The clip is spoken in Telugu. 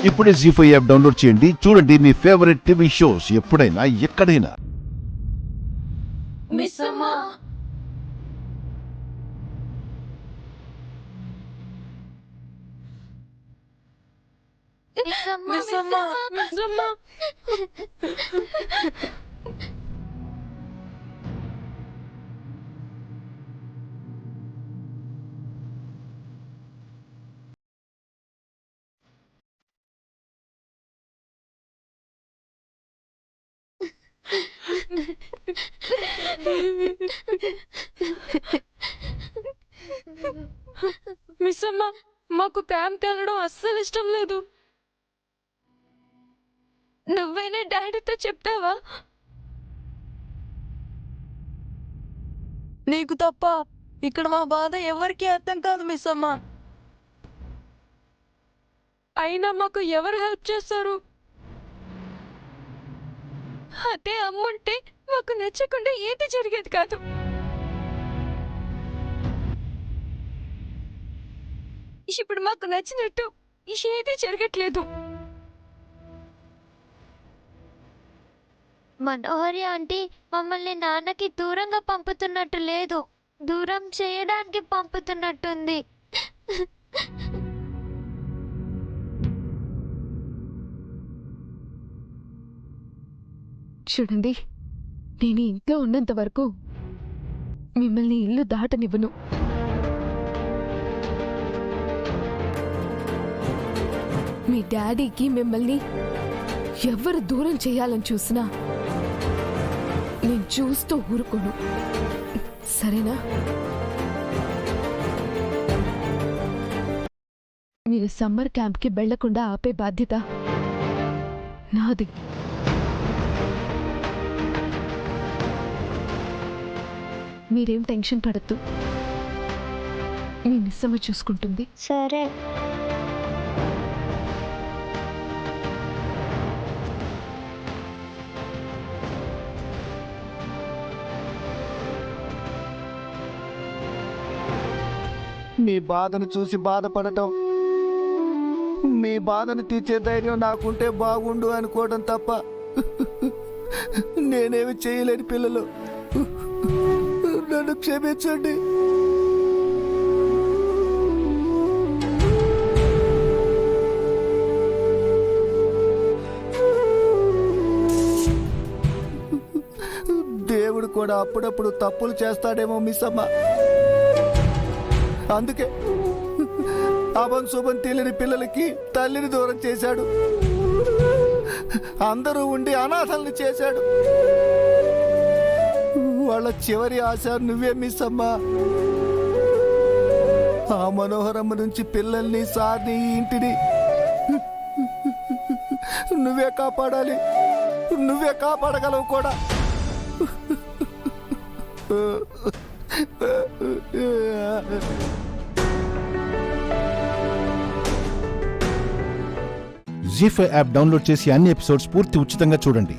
ఇప్పుడే జీ5 యాప్ డౌన్లోడ్ చేయండి. చూడండి మీ ఫేవరెట్ టీవీ షోస్ ఎప్పుడైనా ఎక్కడైనా. మిస్సమ్మ, మాకు క్యాంప్ వెళ్ళడం అస్సలు ఇష్టం లేదు. నువ్వైనా డాడీతో చెప్తావా? నీకు తప్ప ఇక్కడ మా బాధ ఎవరికి అర్థం కాదు మిస్సమ్మ. అయినా మాకు ఎవరు హెల్ప్ చేస్తారు? అదే అమ్ముంటే మాకు నచ్చకుండా ఏది జరిగేది కాదు. ఇప్పుడు మాకు నచ్చినట్టు ఏది జరగట్లేదు. మనోహరి ఆంటీ మమ్మల్ని నాన్నకి దూరంగా పంపుతున్నట్టు లేదు, దూరం చేయడానికి పంపుతున్నట్టుంది. చూడండి, నేను ఇంట్లో ఉన్నంత వరకు మిమ్మల్ని ఇల్లు దాటనివ్వను. మీ డాడీకి మిమ్మల్ని ఎవరు దూరం చేయాలని చూసినా నేను చూస్తూ ఊరుకోను, సరేనా? మీరు సమ్మర్ క్యాంప్కి వెళ్లకుండా ఆపే బాధ్యత నాది. మీరేం టెన్షన్ పడద్దు, మీ నిస్సమ్మ చూసుకుంటుంది. సరే. మీ బాధను చూసి బాధపడటం, మీ బాధను తీర్చే ధైర్యం నాకుంటే బాగుండు అనుకోవడం తప్ప నేనేమి చేయలేని పిల్లలు. నన్ను క్షమించండి. దేవుడు కూడా అప్పుడప్పుడు తప్పులు చేస్తాడేమో మిస్సమ్మ. అందుకే అభం శుభం తెలియని పిల్లలకి తల్లిని దూరం చేశాడు, అందరూ ఉండి అనాథల్ని చేశాడు. వాళ్ళ చివరి ఆశ నువ్వే మిస్సమ్మా. ఆ మనోహరమ్మ నుంచి పిల్లల్ని, సార్ని, ఇంటిని నువ్వే కాపాడాలి, నువ్వే కాపాడగలవు కూడా. జీ5 యాప్ డౌన్లోడ్ చేసి అన్ని ఎపిసోడ్స్ పూర్తి ఉచితంగా చూడండి.